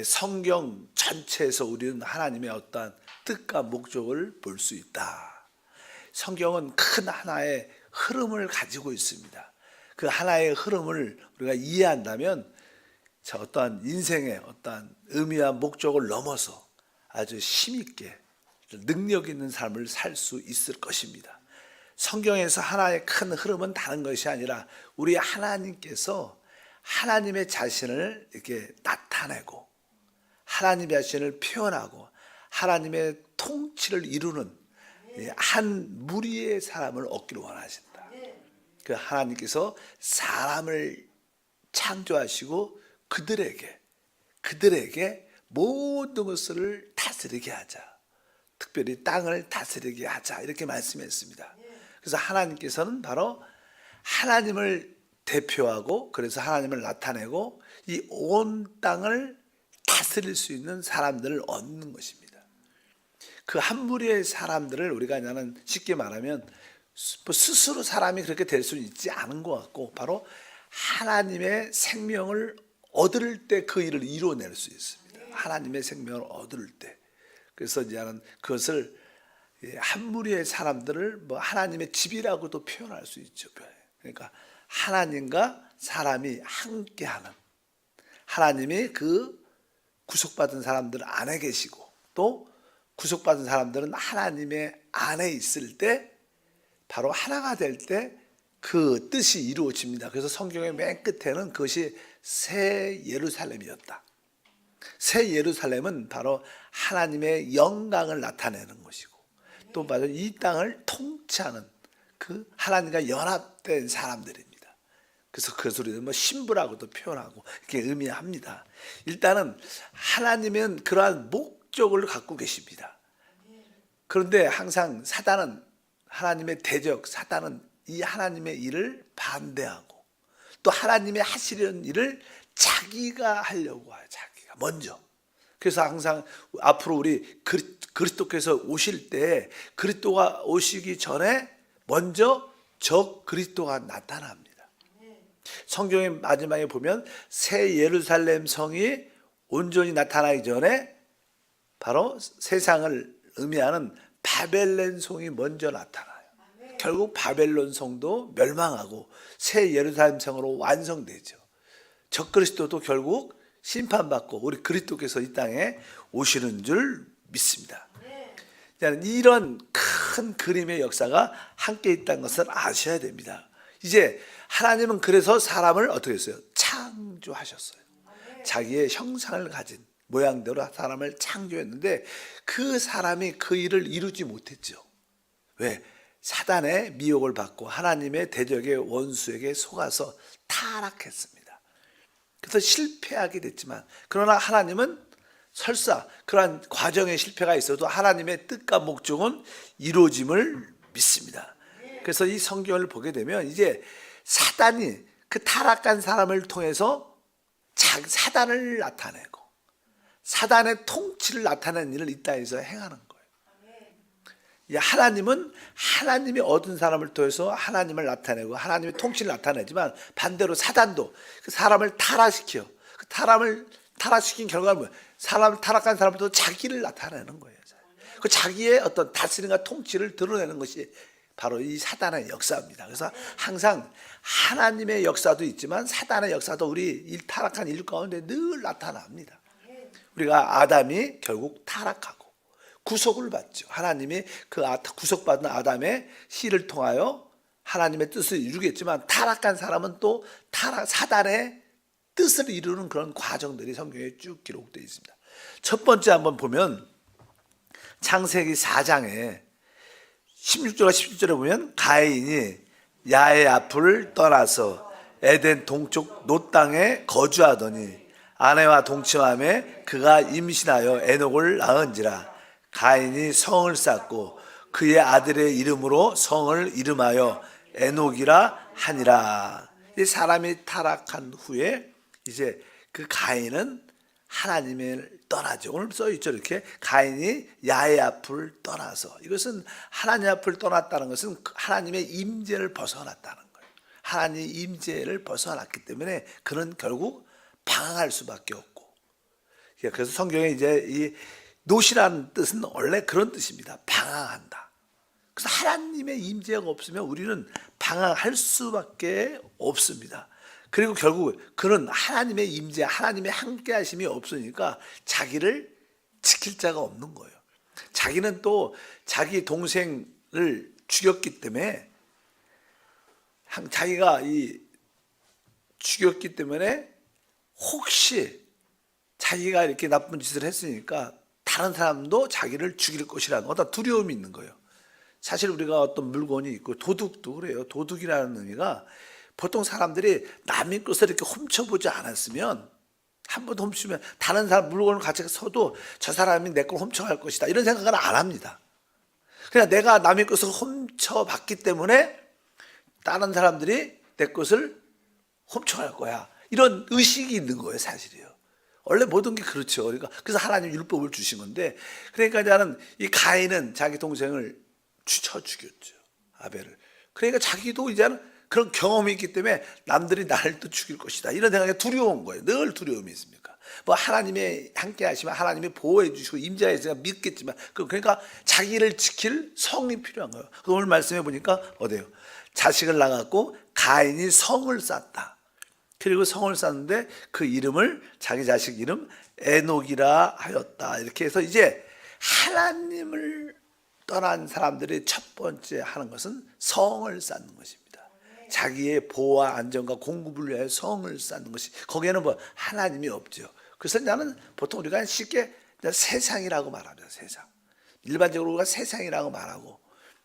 성경 전체에서 우리는 하나님의 어떠한 뜻과 목적을 볼 수 있다. 성경은 큰 하나의 흐름을 가지고 있습니다. 그 하나의 흐름을 우리가 이해한다면 어떠한 인생의 어떠한 의미와 목적을 넘어서 아주 힘있게 능력 있는 삶을 살 수 있을 것입니다. 성경에서 하나의 큰 흐름은 다른 것이 아니라 우리 하나님께서 하나님의 자신을 이렇게 나타내고 하나님의 자신을 표현하고 하나님의 통치를 이루는 한 무리의 사람을 얻기를 원하신다. 그 하나님께서 사람을 창조하시고 그들에게 모든 것을 다스리게 하자. 특별히 땅을 다스리게 하자. 이렇게 말씀했습니다. 그래서 하나님께서는 바로 하나님을 대표하고 그래서 하나님을 나타내고 이 온 땅을 다스릴 수 있는 사람들을 얻는 것입니다. 그 한 무리의 사람들을 우리가 나는 쉽게 말하면 스스로 사람이 그렇게 될 수는 있지 않은 것 같고 바로 하나님의 생명을 얻을 때 그 일을 이루어낼 수 있습니다. 하나님의 생명을 얻을 때. 그래서 이제는 그것을 한 무리의 사람들을 뭐 하나님의 집이라고도 표현할 수 있죠. 그러니까 하나님과 사람이 함께하는, 하나님이 그 구속받은 사람들 안에 계시고 또 구속받은 사람들은 하나님의 안에 있을 때 바로 하나가 될 때 그 뜻이 이루어집니다. 그래서 성경의 맨 끝에는 그것이 새 예루살렘이었다. 새 예루살렘은 바로 하나님의 영광을 나타내는 것이고 또 바로 이 땅을 통치하는 그 하나님과 연합된 사람들입니다. 그래서 그것을 우리는 뭐 신부라고도 표현하고 이렇게 의미합니다. 일단은 하나님은 그러한 목적을 갖고 계십니다. 그런데 항상 사단은 하나님의 대적, 사단은 이 하나님의 일을 반대하고 또 하나님의 하시려는 일을 자기가 하려고 해요. 자기가 먼저. 그래서 항상 앞으로 우리 그리스도께서 오실 때 그리스도가 오시기 전에 먼저 적 그리스도가 나타납니다. 성경의 마지막에 보면 새 예루살렘 성이 온전히 나타나기 전에 바로 세상을 의미하는 바벨론 성이 먼저 나타나요. 결국 바벨론 성도 멸망하고 새 예루살렘 성으로 완성되죠. 적그리스도도 결국 심판받고 우리 그리스도께서 이 땅에 오시는 줄 믿습니다. 이런 큰 그림의 역사가 함께 있다는 것을 아셔야 됩니다. 이제 하나님은 그래서 사람을 어떻게 했어요? 창조하셨어요. 자기의 형상을 가진 모양대로 사람을 창조했는데 그 사람이 그 일을 이루지 못했죠. 왜? 사단의 미혹을 받고 하나님의 대적의 원수에게 속아서 타락했습니다. 그래서 실패하게 됐지만 그러나 하나님은 설사 그러한 과정에 실패가 있어도 하나님의 뜻과 목적은 이루어짐을 믿습니다. 그래서 이 성경을 보게 되면 이제 사단이 그 타락한 사람을 통해서 사단을 나타내고 사단의 통치를 나타내는 일을 이 땅에서 행하는 거예요. 하나님은 하나님이 얻은 사람을 통해서 하나님을 나타내고 하나님의 통치를 나타내지만 반대로 사단도 그 사람을 타락시켜 그 사람을 타락시킨 결과는 뭐예요? 사람을 타락한 사람을 또 자기를 나타내는 거예요. 그 자기의 어떤 다스림과 통치를 드러내는 것이 바로 이 사단의 역사입니다. 그래서 항상 하나님의 역사도 있지만 사단의 역사도 우리 이 타락한 인류 가운데 늘 나타납니다. 우리가 아담이 결국 타락하고 구속을 받죠. 하나님이 그 구속받은 아담의 씨를 통하여 하나님의 뜻을 이루겠지만 타락한 사람은 또 사단의 뜻을 이루는 그런 과정들이 성경에 쭉 기록되어 있습니다. 첫 번째 한번 보면 창세기 4장에 16절과 17절에 보면 가인이 야의 앞을 떠나서 에덴 동쪽 놋 땅에 거주하더니 아내와 동침함에 그가 임신하여 에녹을 낳은지라. 가인이 성을 쌓고 그의 아들의 이름으로 성을 이름하여 에녹이라 하니라. 이 사람이 타락한 후에 이제 그 가인은 하나님을 떠나죠. 오늘 써있죠. 이렇게 가인이 야의 앞을 떠나서, 이것은 하나님 앞을 떠났다는 것은 하나님의 임재를 벗어났다는 거예요. 하나님의 임재를 벗어났기 때문에 그는 결국 방황할 수밖에 없고, 그래서 성경에 이제 이 노시라는 뜻은 원래 그런 뜻입니다. 방황한다. 그래서 하나님의 임재가 없으면 우리는 방황할 수밖에 없습니다. 그리고 결국 그는 하나님의 임재, 하나님의 함께하심이 없으니까 자기를 지킬 자가 없는 거예요. 자기는 또 자기 동생을 죽였기 때문에 자기가 죽였기 때문에 혹시 자기가 이렇게 나쁜 짓을 했으니까 다른 사람도 자기를 죽일 것이라는 어떤 두려움이 있는 거예요. 사실 우리가 어떤 물건이 있고 도둑도 그래요. 도둑이라는 의미가 보통 사람들이 남의 것을 이렇게 훔쳐보지 않았으면 한 번 훔치면 다른 사람 물건을 같이 서도 저 사람이 내 걸 훔쳐갈 것이다 이런 생각을 안 합니다. 그냥 내가 남의 것을 훔쳐봤기 때문에 다른 사람들이 내 것을 훔쳐갈 거야 이런 의식이 있는 거예요. 사실이에요. 원래 모든 게 그렇죠. 그러니까 그래서 하나님 율법을 주신 건데, 그러니까 나는 이 가인은 자기 동생을 쳐 죽였죠. 아벨을. 그러니까 자기도 이제는 그런 경험이 있기 때문에 남들이 나를 또 죽일 것이다 이런 생각이 두려운 거예요. 늘 두려움이 있습니까? 뭐 하나님의 함께 하시면 하나님이 보호해 주시고 임재하시니까 믿겠지만 그러니까 자기를 지킬 성이 필요한 거예요. 오늘 말씀해 보니까 어때요? 자식을 낳았고 가인이 성을 쌓다. 그리고 성을 쌓는데 그 이름을 자기 자식 이름 에녹이라 하였다. 이렇게 해서 이제 하나님을 떠난 사람들이 첫 번째 하는 것은 성을 쌓는 것입니다. 자기의 보호와 안전과 공급을 위하여 성을 쌓는 것이, 거기에는 뭐 하나님이 없죠. 그래서 나는 보통 우리가 쉽게 세상이라고 말합니다. 세상. 일반적으로 우리가 세상이라고 말하고,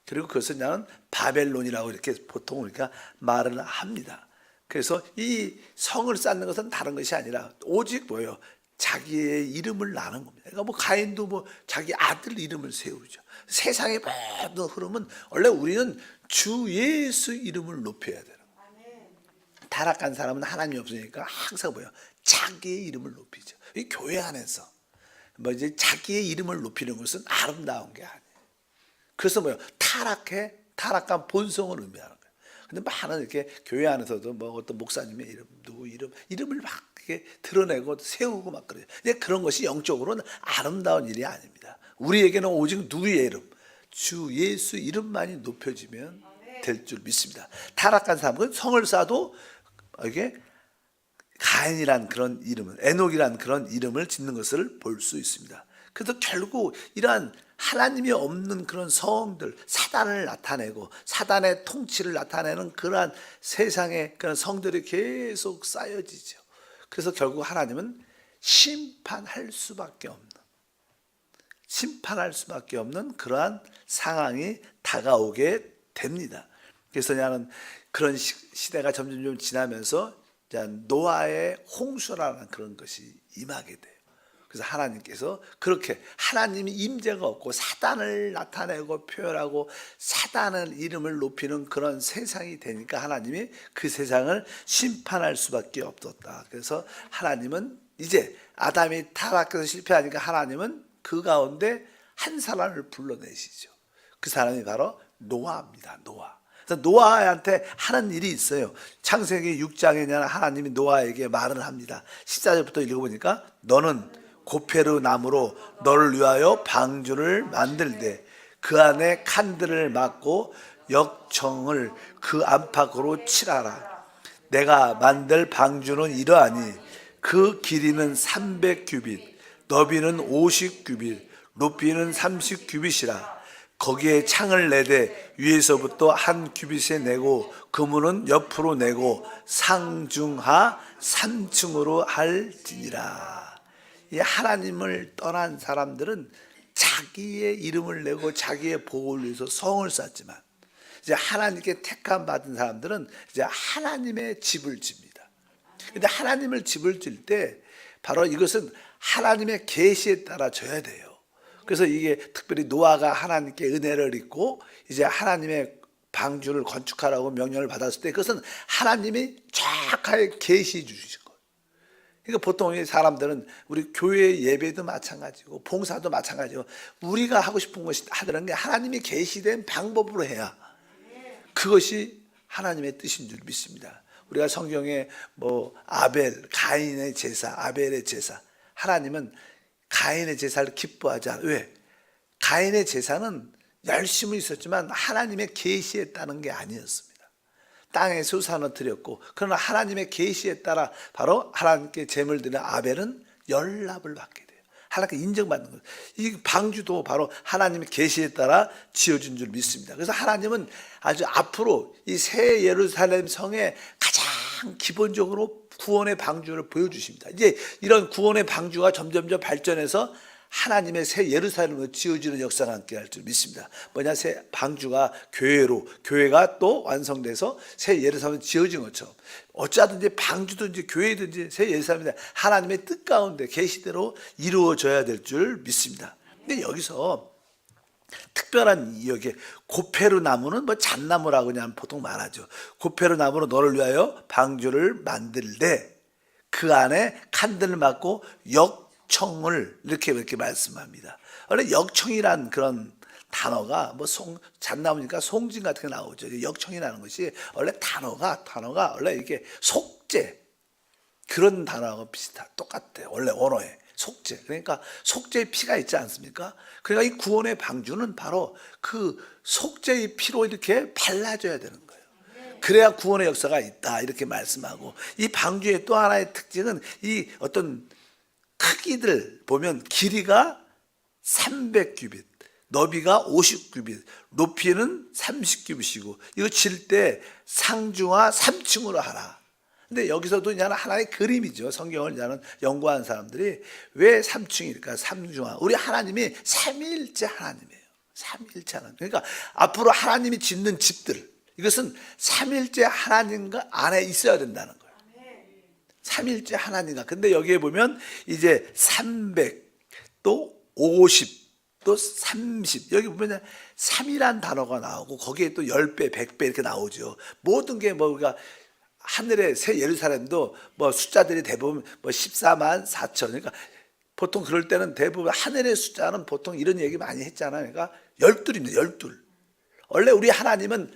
그리고 그것을 나는 바벨론이라고 이렇게 보통 우리가 말을 합니다. 그래서 이 성을 쌓는 것은 다른 것이 아니라 오직 뭐예요? 자기의 이름을 나는 겁니다. 그러니까 뭐 가인도 뭐 자기 아들 이름을 세우죠. 세상의 모든 흐름은 원래 우리는 주 예수 이름을 높여야 되는 거예요. 타락한 사람은 하나님이 없으니까 항상 뭐예요? 자기의 이름을 높이죠. 이 교회 안에서 뭐 이제 자기의 이름을 높이는 것은 아름다운 게 아니에요. 그래서 뭐예요? 타락한 본성을 의미하는 거예요. 근데 많은 이렇게 교회 안에서도 뭐 어떤 목사님의 이름, 누구 이름을 막 이렇게 드러내고 세우고 막 그래요. 근데 그런 것이 영적으로는 아름다운 일이 아닙니다. 우리에게는 오직 누구의 이름? 주 예수 이름만이 높여지면 될 줄 믿습니다. 타락한 사람은 성을 쌓아도 이게 가인이란 그런 이름을, 에녹이란 그런 이름을 짓는 것을 볼 수 있습니다. 그래서 결국 이러한 하나님이 없는 그런 성들, 사단을 나타내고 사단의 통치를 나타내는 그러한 세상의 그런 성들이 계속 쌓여지죠. 그래서 결국 하나님은 심판할 수밖에 없는 그러한 상황이 다가오게 됩니다. 그래서 나는 그런 시대가 점점 좀 지나면서 노아의 홍수라는 그런 것이 임하게 돼요. 그래서 하나님께서 그렇게 하나님이 임재가 없고 사단을 나타내고 표현하고 사단의 이름을 높이는 그런 세상이 되니까 하나님이 그 세상을 심판할 수밖에 없었다. 그래서 하나님은 이제 아담이 타락해서 실패하니까 하나님은 그 가운데 한 사람을 불러내시죠. 그 사람이 바로 노아입니다. 그래서 노아한테 하는 일이 있어요. 창세기 6장에 하나님이 노아에게 말을 합니다. 14절부터 읽어보니까 너는 고페르 나무로 너를 위하여 방주를 만들되 그 안에 칸들을 막고 역청을 그 안팎으로 칠하라. 내가 만들 방주는 이러하니 그 길이는 300규빗, 너비는 50규빗, 높이는 30규빗이라. 거기에 창을 내되 위에서부터 한 규빗에 내고 그물은 옆으로 내고 상중하 3층으로 할지니라. 이 하나님을 떠난 사람들은 자기의 이름을 내고 자기의 보호를 위해서 성을 쌓지만 이제 하나님께 택함 받은 사람들은 이제 하나님의 집을 집니다. 근데 하나님을 집을 질 때 바로 이것은 하나님의 계시에 따라 져야 돼요. 그래서 이게 특별히 노아가 하나님께 은혜를 입고 이제 하나님의 방주를 건축하라고 명령을 받았을 때 그것은 하나님이 정확하게 계시 주신 거예요. 그러니까 보통 사람들은 우리 교회 예배도 마찬가지고 봉사도 마찬가지고 우리가 하고 싶은 것이 하더라는 게 하나님이 계시된 방법으로 해야 그것이 하나님의 뜻인 줄 믿습니다. 우리가 성경에 뭐 아벨, 가인의 제사, 아벨의 제사, 하나님은 가인의 제사를 기뻐하지 않아요. 왜? 가인의 제사는 열심히 있었지만 하나님의 계시에 따른 게 아니었습니다. 땅에 소산을 드렸고, 그러나 하나님의 계시에 따라 바로 하나님께 제물 드리는 아벨은 연락을 받게 돼요. 하나님께 인정받는 거예요. 이 방주도 바로 하나님의 계시에 따라 지어진 줄 믿습니다. 그래서 하나님은 아주 앞으로 이 새 예루살렘 성에 가장 기본적으로 구원의 방주를 보여주십니다. 이제 이런 구원의 방주가 점점점 발전해서 하나님의 새 예루살렘으로 지어지는 역사가 함께 할 줄 믿습니다. 뭐냐, 새 방주가 교회로, 교회가 또 완성돼서 새 예루살렘이 지어진 것처럼 어쩌든지 방주든지 교회든지 새 예루살렘이 하나님의 뜻 가운데 계시대로 이루어져야 될 줄 믿습니다. 근데 여기서 특별한 여기 고페르 나무는 뭐 잣나무라고 그냥 보통 말하죠. 고페르 나무로 너를 위하여 방주를 만들되 그 안에 칸들을 막고 역청을 이렇게 말씀합니다. 원래 역청이란 그런 단어가 뭐 잣나무니까 송진 같은 게 나오죠. 역청이라는 것이 원래 단어가 원래 이렇게 속죄 그런 단어하고 똑같아요. 원래 언어에 속죄. 그러니까 속죄의 피가 있지 않습니까? 그러니까 이 구원의 방주는 바로 그 속죄의 피로 이렇게 발라줘야 되는 거예요. 그래야 구원의 역사가 있다 이렇게 말씀하고, 이 방주의 또 하나의 특징은 이 어떤 크기들 보면 길이가 300규빗, 너비가 50규빗, 높이는 30규빗이고, 이거 질 때 상중하 3층으로 하라. 근데 여기서도 이제 하나의 그림이죠. 성경을 이제 연구하는 사람들이 왜 3층일까? 삼중하. 우리 하나님이 삼위일체 하나님이에요. 삼위일체 하나님. 그러니까 앞으로 하나님이 짓는 집들, 이것은 삼위일체 하나님과 안에 있어야 된다는 거예요. 삼위일체 하나님과. 근데 여기에 보면 이제 300, 또 50, 또 30, 여기 보면 3이란 단어가 나오고 거기에 또 10배, 100배 이렇게 나오죠. 모든 게 뭐가 하늘의 새 예루살렘도 뭐 숫자들이 대부분 뭐 14만 4천. 그러니까 보통 그럴 때는 대부분 하늘의 숫자는 보통 이런 얘기 많이 했잖아요. 그러니까 12입니다. 12. 원래 우리 하나님은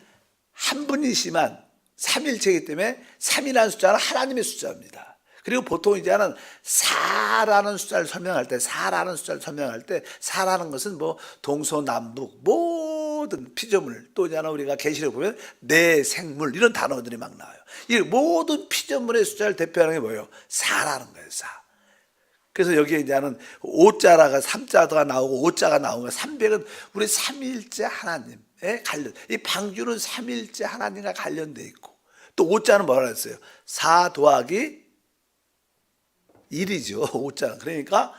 한 분이시만 삼일체이기 때문에 3이라는 숫자는 하나님의 숫자입니다. 그리고 보통 이제는 4라는 숫자를 설명할 때, 4라는 것은 뭐 동서남북 모든 피조물, 또 이제는 우리가 계시록 보면 내생물 이런 단어들이 막 나와요. 이 모든 피조물의 숫자를 대표하는 게 뭐예요? 4라는 거예요. 4. 그래서 여기에 이제는 5자라가 3자가 나오고 5자가 나오고, 300은 우리 삼위일체 하나님에 관련, 이 방주는 삼위일체 하나님과 관련돼 있고, 또 5자는 뭐라 했어요? 4 더하기 1이죠. 5자는. 그러니까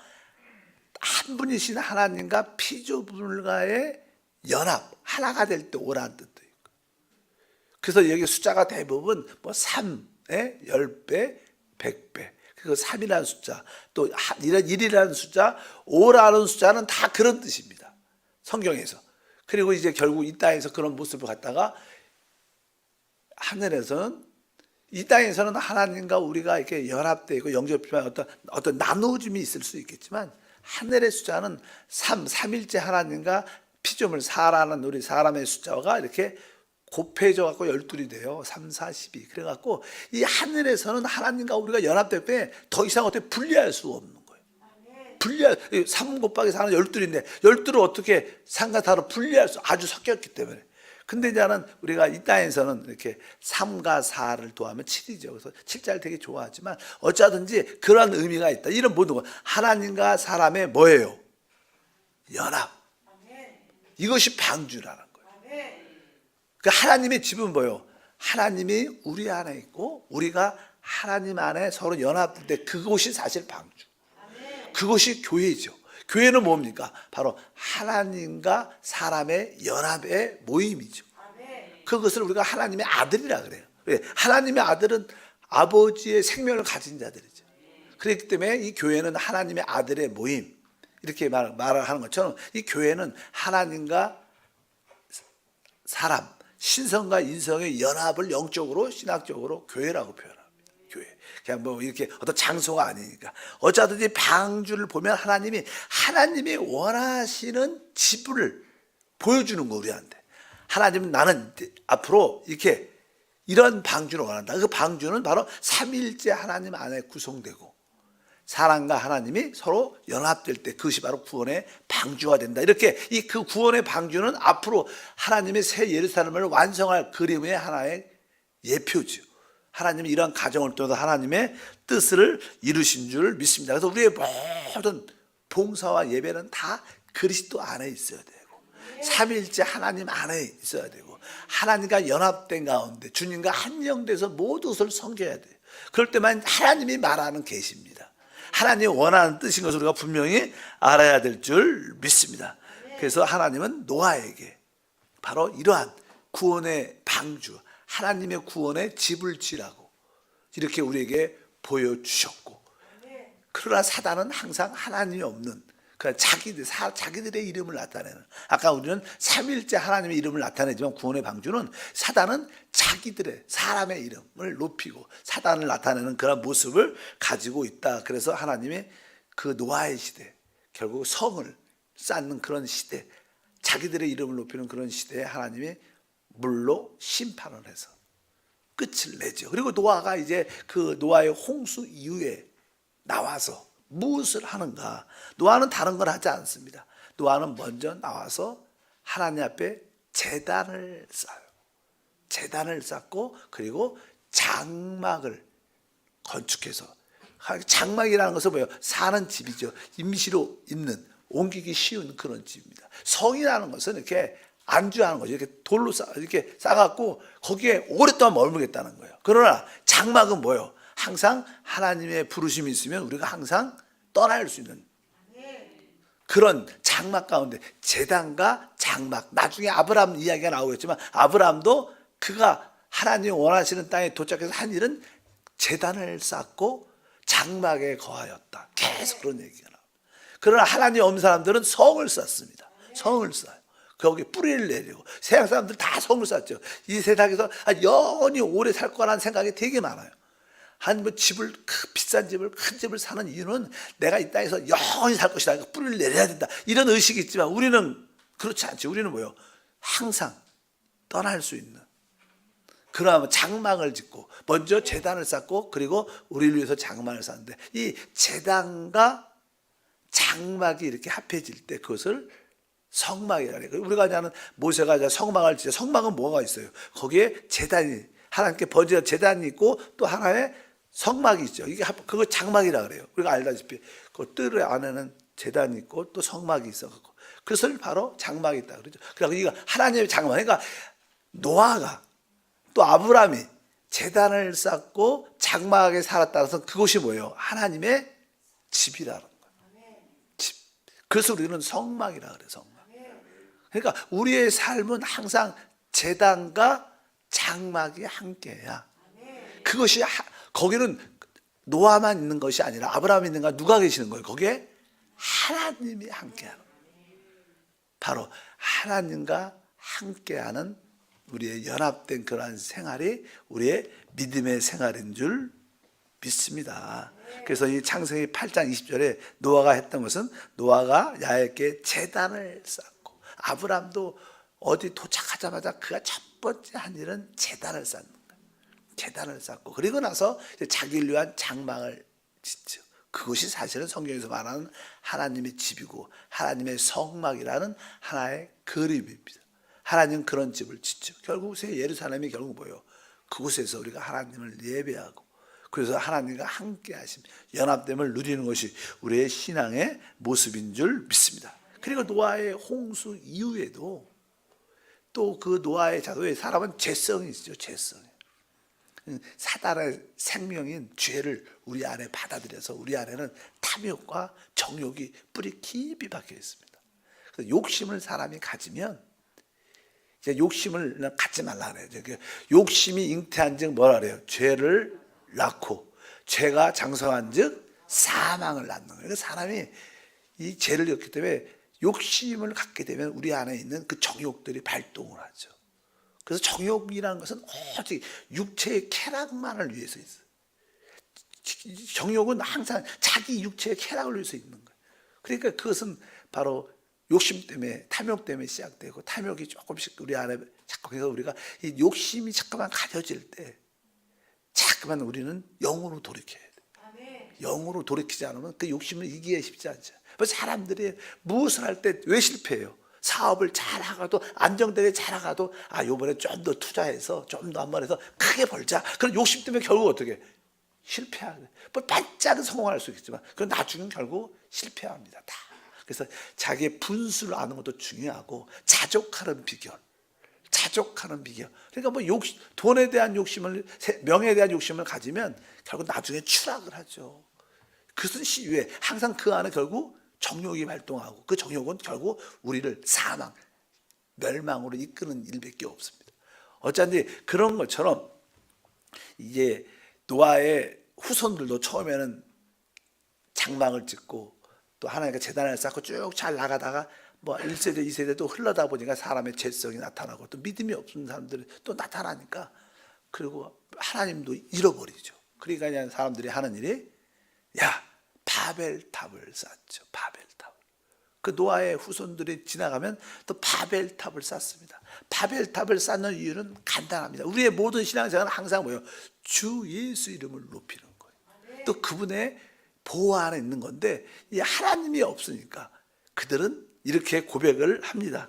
한 분이신 하나님과 피조물과의 연합, 하나가 될 때 오라는 뜻도 있고. 그래서 여기 숫자가 대부분 뭐 3에 10배, 100배. 그 3이라는 숫자, 또 1이라는 숫자, 5라는 숫자는 다 그런 뜻입니다. 성경에서. 그리고 이제 결국 이 땅에서 그런 모습을 갖다가 하늘에서는, 이 땅에서는 하나님과 우리가 이렇게 연합되어 있고 영접하면 어떤 나누어짐이 있을 수 있겠지만, 하늘의 숫자는 3일째 하나님과 피조물 4라는 우리 사람의 숫자가 이렇게 곱해져 갖고 12이 돼요. 3, 4, 12. 그래 갖고 이 하늘에서는 하나님과 우리가 연합될 때 더 이상 어떻게 분리할 수 없는 거예요. 3 곱하기 4는 12인데 12를 어떻게 상가사로 분리할 수, 아주 섞였기 때문에. 근데 이제는 우리가 이 땅에서는 이렇게 3과 4를 더하면 7이죠. 그래서 7자를 되게 좋아하지만 어쩌든지 그런 의미가 있다. 이런 모든 것. 하나님과 사람의 뭐예요? 연합. 이것이 방주라는 거예요. 그 하나님의 집은 뭐예요? 하나님이 우리 안에 있고 우리가 하나님 안에 서로 연합될 때 그것이 사실 방주. 그것이 교회죠. 교회는 뭡니까? 바로 하나님과 사람의 연합의 모임이죠. 그것을 우리가 하나님의 아들이라 그래요. 왜? 하나님의 아들은 아버지의 생명을 가진 자들이죠. 그렇기 때문에 이 교회는 하나님의 아들의 모임, 이렇게 말을 하는 것처럼 이 교회는 하나님과 사람, 신성과 인성의 연합을 영적으로 신학적으로 교회라고 표현합니다. 교회. 그냥 뭐 이렇게 어떤 장소가 아니니까. 어쩌든지 방주를 보면 하나님이 원하시는 집을 보여주는 거, 우리한테. 하나님은 나는 앞으로 이렇게 이런 방주를 원한다. 그 방주는 바로 삼위일체 하나님 안에 구성되고 사람과 하나님이 서로 연합될 때 그것이 바로 구원의 방주가 된다. 이렇게 이 그 구원의 방주는 앞으로 하나님의 새 예루살렘을 완성할 그림의 하나의 예표죠. 하나님이 이러한 가정을 통해서 하나님의 뜻을 이루신 줄 믿습니다. 그래서 우리의 모든 봉사와 예배는 다 그리스도 안에 있어야 되고, 삼위일체 하나님 안에 있어야 되고, 하나님과 연합된 가운데 주님과 한영돼서 모든 것을 섬겨야 돼요. 그럴 때만 하나님이 말하는 계시입니다. 하나님이 원하는 뜻인 것을 우리가 분명히 알아야 될 줄 믿습니다. 그래서 하나님은 노아에게 바로 이러한 구원의 방주, 하나님의 구원의 집을 지라고 이렇게 우리에게 보여주셨고, 그러나 사단은 항상 하나님이 없는 자기들의 이름을 나타내는, 아까 우리는 삼위일체 하나님의 이름을 나타내지만 구원의 방주는 사단은 자기들의 사람의 이름을 높이고 사단을 나타내는 그런 모습을 가지고 있다. 그래서 하나님이 그 노아의 시대, 결국 성을 쌓는 그런 시대, 자기들의 이름을 높이는 그런 시대에 하나님이 물로 심판을 해서 끝을 내죠. 그리고 노아가 이제 그 노아의 홍수 이후에 나와서 무엇을 하는가? 노아는 다른 걸 하지 않습니다. 노아는 먼저 나와서 하나님 앞에 제단을 쌓아요. 제단을 쌓고 그리고 장막을 건축해서, 장막이라는 것은 뭐예요? 사는 집이죠. 임시로 있는, 옮기기 쉬운 그런 집입니다. 성이라는 것은 이렇게 안주하는 거죠. 이렇게 돌로 이렇게 쌓아갖고 거기에 오랫동안 머물겠다는 거예요. 그러나 장막은 뭐예요? 항상 하나님의 부르심이 있으면 우리가 항상 떠날 수 있는 그런 장막 가운데, 제단과 장막. 나중에 아브라함 이야기가 나오겠지만 아브라함도 그가 하나님이 원하시는 땅에 도착해서 한 일은 제단을 쌓고 장막에 거하였다. 계속 그런 얘기가 나옵니다. 그러나 하나님 없는 사람들은 성을 쌓습니다. 성을 쌓아요. 거기 뿌리를 내리고. 세상 사람들 다 성을 쌓죠. 이 세상에서 영원히 오래 살 거라는 생각이 되게 많아요. 한 뭐 집을, 비싼 집을, 큰 집을 사는 이유는 내가 이 땅에서 영원히 살 것이다, 뿌리를 내려야 된다, 이런 의식이 있지만 우리는 그렇지 않죠. 우리는 뭐예요? 항상 떠날 수 있는 그러면 장막을 짓고, 먼저 제단을 쌓고 그리고 우리를 위해서 장막을 쌓는데, 이 제단과 장막이 이렇게 합해질 때 그것을 성막이라 해요. 우리가 아는 모세가 성막을 짓죠. 성막은 뭐가 있어요? 거기에 제단이, 하나님께 번제한 제단이 있고 또 하나의 성막이 있죠. 이게 그거 장막이라 그래요. 우리가 알다시피 그 뜰 안에는 제단이 있고 또 성막이 있어갖고 그것을 바로 장막이 있다 그러죠. 그러니까 이거 하나님의 장막. 그러니까 노아가 또 아브라함이 제단을 쌓고 장막에 살았다는 것은 그것이 뭐예요? 하나님의 집이라는 거예요. 집. 그래서 우리는 성막이라 그래요. 성막. 그러니까 우리의 삶은 항상 제단과 장막이 함께해야, 그것이 거기는 노아만 있는 것이 아니라 아브라함이 있는가, 누가 계시는 거예요? 거기에 하나님이 함께하는, 바로 하나님과 함께하는 우리의 연합된 그러한 생활이 우리의 믿음의 생활인 줄 믿습니다. 그래서 이 창세기 8장 20절에 노아가 했던 것은, 노아가 야훼께 제단을 쌓고, 아브라함도 어디 도착하자마자 그가 첫 번째 한 일은 제단을 쌓는 거예요. 제단을 쌓고 그리고 나서 자기를 위한 장막을 짓죠. 그것이 사실은 성경에서 말하는 하나님의 집이고 하나님의 성막이라는 하나의 그림입니다. 하나님은 그런 집을 짓죠. 결국 새 예루살렘이 결국 뭐예요? 그곳에서 우리가 하나님을 예배하고, 그래서 하나님과 함께 하심, 연합됨을 누리는 것이 우리의 신앙의 모습인 줄 믿습니다. 그리고 노아의 홍수 이후에도 또 그 노아의 자도에 사람은 죄성이 있죠. 죄성. 사단의 생명인 죄를 우리 안에 받아들여서 우리 안에는 탐욕과 정욕이 뿌리 깊이 박혀 있습니다. 그래서 욕심을 사람이 가지면, 이제 욕심을 갖지 말라 그래요. 욕심이 잉태한즉 뭐라 그래요? 죄를 낳고, 죄가 장성한즉 사망을 낳는 거예요. 그러니까 사람이 이 죄를 졌기 때문에 욕심을 갖게 되면 우리 안에 있는 그 정욕들이 발동을 하죠. 그래서 정욕이라는 것은 오직 육체의 쾌락만을 위해서 있어요. 정욕은 항상 자기 육체의 쾌락을 위해서 있는 거예요. 그러니까 그것은 바로 욕심 때문에, 탐욕 때문에 시작되고, 탐욕이 조금씩 우리 안에 자꾸 해서 우리가 이 욕심이 자꾸만 가져질 때 자꾸만 우리는 영으로 돌이켜야 돼요. 영으로 돌이키지 않으면 그 욕심을 이기기 쉽지 않죠. 사람들이 무엇을 할 때 왜 실패해요? 사업을 잘하고도 안정되게 잘하고도 요번에 좀 더 투자해서 좀 더 한번 해서 크게 벌자. 그런 욕심 때문에 결국 어떻게 실패하게. 반짝은 성공할 수 있겠지만 그 나중엔 결국 실패합니다. 다. 그래서 자기의 분수를 아는 것도 중요하고 자족하는 비결. 그러니까 돈에 대한 욕심을, 명예에 대한 욕심을 가지면 결국 나중에 추락을 하죠. 그것은 왜 항상 그 안에 결국 정욕이 활동하고 그 정욕은 결국 우리를 사망, 멸망으로 이끄는 일밖에 없습니다. 어쩐지 그런 것처럼 이제 노아의 후손들도 처음에는 장막을 짓고 또 하나님과 제단을 쌓고 쭉 잘 나가다가 1세대, 2세대도 흘러다 보니까 사람의 죄성이 나타나고 또 믿음이 없는 사람들이 또 나타나니까 그리고 하나님도 잃어버리죠. 그러니까 그냥 사람들이 하는 일이 바벨탑을 쌓죠. 바벨탑. 그 노아의 후손들이 지나가면 또 바벨탑을 쌓습니다. 바벨탑을 쌓는 이유는 간단합니다. 우리의 모든 신앙생활은 항상 뭐예요? 주 예수 이름을 높이는 거예요. 또 그분의 보호 안에 있는 건데 이 하나님이 없으니까 그들은 이렇게 고백을 합니다.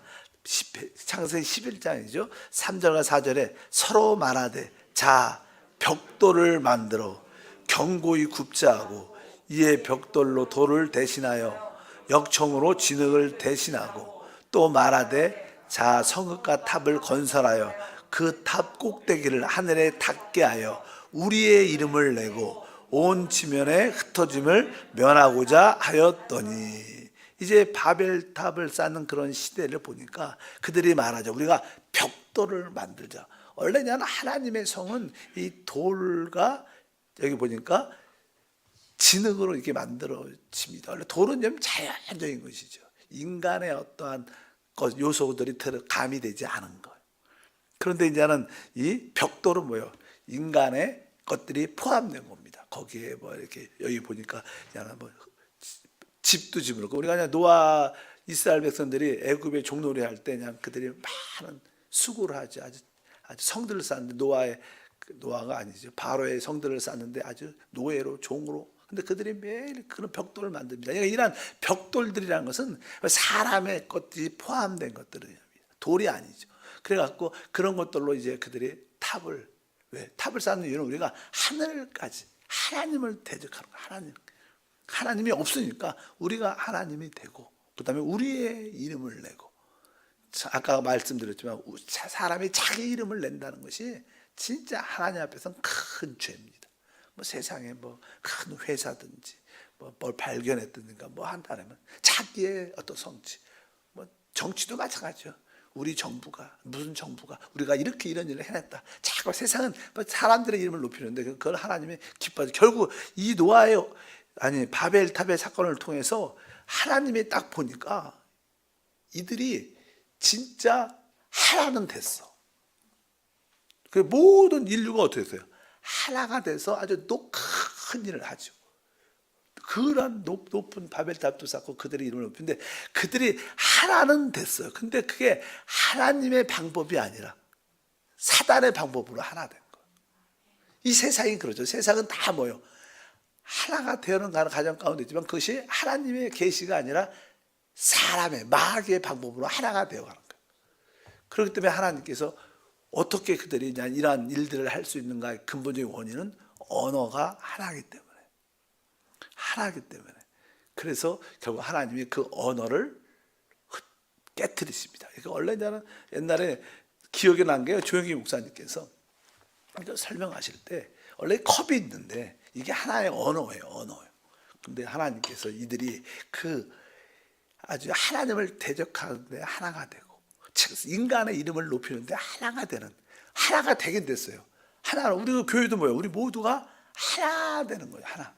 창세기 11장이죠. 3절과 4절에 서로 말하되 자 벽돌을 만들어 견고히 굽자 하고 이에 벽돌로 돌을 대신하여 역청으로 진흙을 대신하고 또 말하되 자 성읍과 탑을 건설하여 그 탑 꼭대기를 하늘에 닿게 하여 우리의 이름을 내고 온 지면에 흩어짐을 면하고자 하였더니 이제 바벨탑을 쌓는 그런 시대를 보니까 그들이 말하죠. 우리가 벽돌을 만들자. 원래는 하나님의 성은 이 돌과 여기 보니까 진흙으로 이렇게 만들어집니다. 원래 돌은 좀 자연적인 것이죠. 인간의 어떠한 요소들이 가미되지 않은 거예요. 그런데 이제는 이 벽돌은 뭐예요? 인간의 것들이 포함된 겁니다. 거기에 이렇게 여기 보니까 집도 집으로 우리가 그냥 노아 이스라엘 백성들이 애굽에 종놀이 할 때 그냥 그들이 많은 수고를 하지 아주 성들을 쌓는데 노아가 아니죠. 바로의 성들을 쌓는데 아주 노예로 종으로. 근데 그들이 매일 그런 벽돌을 만듭니다. 그러니까 이런 벽돌들이라는 것은 사람의 것들이 포함된 것들입니다. 돌이 아니죠. 그래갖고 그런 것들로 이제 그들이 탑을 쌓는 이유는 우리가 하늘까지 하나님을 대적하는 거예요. 하나님이 없으니까 우리가 하나님이 되고 그다음에 우리의 이름을 내고 아까 말씀드렸지만 사람이 자기 이름을 낸다는 것이 진짜 하나님 앞에서는 큰 죄입니다. 세상에 큰 회사든지 뭘 발견했든지 한다면 자기의 어떤 성취 정치도 마찬가지죠. 우리 정부가 무슨 정부가 우리가 이렇게 이런 일을 해냈다. 자꾸 세상은 사람들의 이름을 높이는데 그걸 하나님이 기뻐하죠. 결국 이 노아의 바벨탑의 사건을 통해서 하나님이 딱 보니까 이들이 진짜 하나는 됐어. 그 모든 인류가 어떻게 됐어요? 하나가 돼서 아주 큰 일을 하죠. 그런 높은 바벨탑도 쌓고 그들의 이름을 높이는데 그들이 하나는 됐어요. 근데 그게 하나님의 방법이 아니라 사단의 방법으로 하나 된 거예요. 이 세상이 그러죠. 세상은 다 뭐예요? 하나가 되어는 가는 가정 가운데 있지만 그것이 하나님의 계시가 아니라 사람의 마귀의 방법으로 하나가 되어가는 거예요. 그렇기 때문에 하나님께서 어떻게 그들이 이러한 일들을 할 수 있는가의 근본적인 원인은 언어가 하나이기 때문에 그래서 결국 하나님이 그 언어를 깨트리십니다. 그러니까 원래 옛날에 기억이 난 게 조영기 목사님께서 설명하실 때 원래 컵이 있는데 이게 하나의 언어예요. 근데 하나님께서 이들이 아주 하나님을 대적하는데 하나가 되고 인간의 이름을 높이는데 하나가 되긴 됐어요. 우리 교회도 뭐예요? 우리 모두가 하나 되는 거예요. 하나.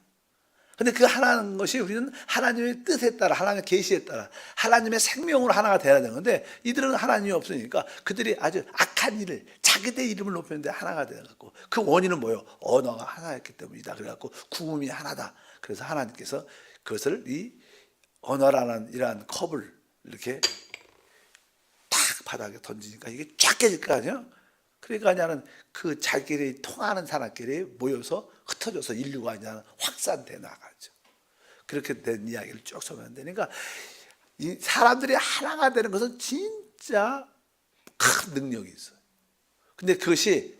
근데 그 하나는 것이 우리는 하나님의 뜻에 따라 하나님의 계시에 따라 하나님의 생명으로 하나가 되어야 되는 건데 이들은 하나님이 없으니까 그들이 아주 악한 일을 자기들 이름을 높이는데 하나가 되어갖고 그 원인은 뭐예요? 언어가 하나였기 때문이다. 그래갖고 구음이 하나다. 그래서 하나님께서 그것을 이 언어라는 이러한 컵을 이렇게 탁 바닥에 던지니까 이게 쫙 깨질 거 아니에요? 그러니까 그냥 그 자기들이 통하는 사람끼리 모여서 흩어져서 인류가 그냥 확산돼 나가죠. 그렇게 된 이야기를 쭉 보면 되니까 이 사람들이 하나가 되는 것은 진짜 큰 능력이 있어요. 근데 그것이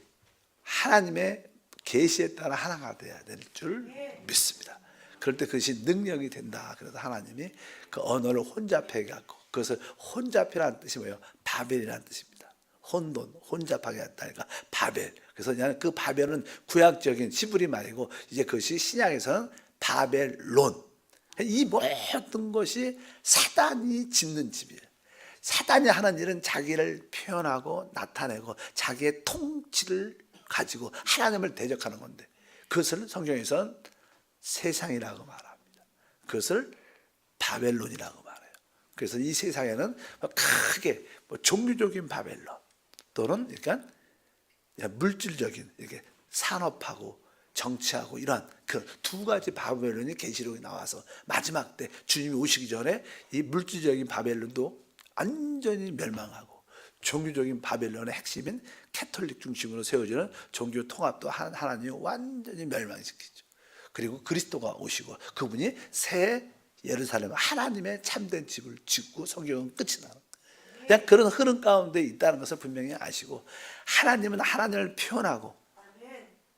하나님의 계시에 따라 하나가 돼야 될 줄 믿습니다. 그럴 때 그것이 능력이 된다. 그래서 하나님이 그 언어를 혼잡해 갖고, 그것을 혼잡이라는 뜻이 뭐예요? 바벨이라는 뜻입니다. 혼돈, 혼잡하게 했다니까 바벨. 그래서 그냥 그 바벨은 구약적인 히브리 말이고, 이제 그것이 신약에서는 바벨론. 이 모든 것이 사단이 짓는 집이에요. 사단이 하는 일은 자기를 표현하고 나타내고 자기의 통치를 가지고 하나님을 대적하는 건데, 그것을 성경에서는 세상이라고 말합니다. 그것을 바벨론이라고 말해요. 그래서 이 세상에는 크게 종류적인 바벨론 또는 그러니까 물질적인 이렇게 산업하고 정치하고 이러한 그 두 가지 바벨론이 계시록에 나와서 마지막 때 주님이 오시기 전에 이 물질적인 바벨론도 완전히 멸망하고 종교적인 바벨론의 핵심인 캐톨릭 중심으로 세워지는 종교 통합도 하나님이 완전히 멸망시키죠. 그리고 그리스도가 오시고 그분이 새 예루살렘 하나님의 참된 집을 짓고 성경은 끝이 나는 그냥 그런 흐름 가운데 있다는 것을 분명히 아시고, 하나님은 하나님을 표현하고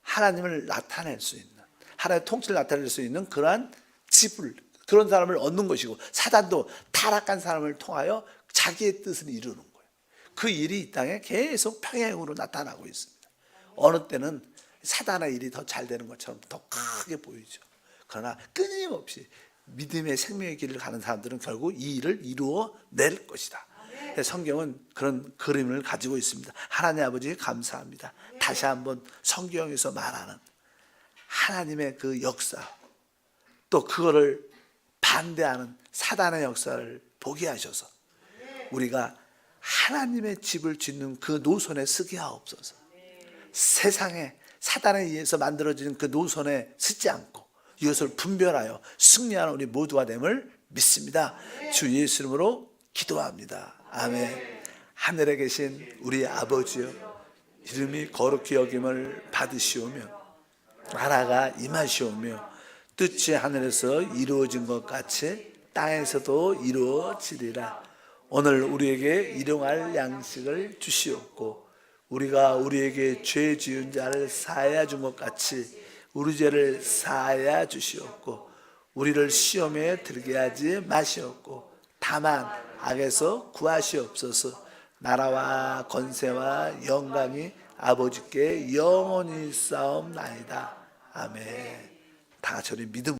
하나님을 나타낼 수 있는, 하나님의 통치를 나타낼 수 있는 그러한 집을, 그런 사람을 얻는 것이고, 사단도 타락한 사람을 통하여 자기의 뜻을 이루는 거예요. 그 일이 이 땅에 계속 평행으로 나타나고 있습니다. 어느 때는 사단의 일이 더 잘 되는 것처럼 더 크게 보이죠. 그러나 끊임없이 믿음의 생명의 길을 가는 사람들은 결국 이 일을 이루어낼 것이다. 성경은 그런 그림을 가지고 있습니다. 하나님 아버지 감사합니다. 다시 한번 성경에서 말하는 하나님의 그 역사, 또 그거를 반대하는 사단의 역사를 보게 하셔서 우리가 하나님의 집을 짓는 그 노선에 서게 하옵소서. 세상에 사단에 의해서 만들어진 그 노선에 서지 않고 이것을 분별하여 승리하는 우리 모두가 됨을 믿습니다. 주 예수 이름으로 기도합니다. 아멘. 하늘에 계신 우리 아버지여, 이름이 거룩히 여김을 받으시오며 나라가 임하시오며 뜻이 하늘에서 이루어진 것 같이 땅에서도 이루어지리라. 오늘 우리에게 일용할 양식을 주시옵고 우리가 우리에게 죄 지은 자를 사하여 준 것 같이 우리 죄를 사하여 주시옵고 우리를 시험에 들게 하지 마시옵고 다만 악에서 구하시옵소서. 나라와 권세와 영광이 아버지께 영원히 싸움나이다. 아멘. 다 같이 우리 믿음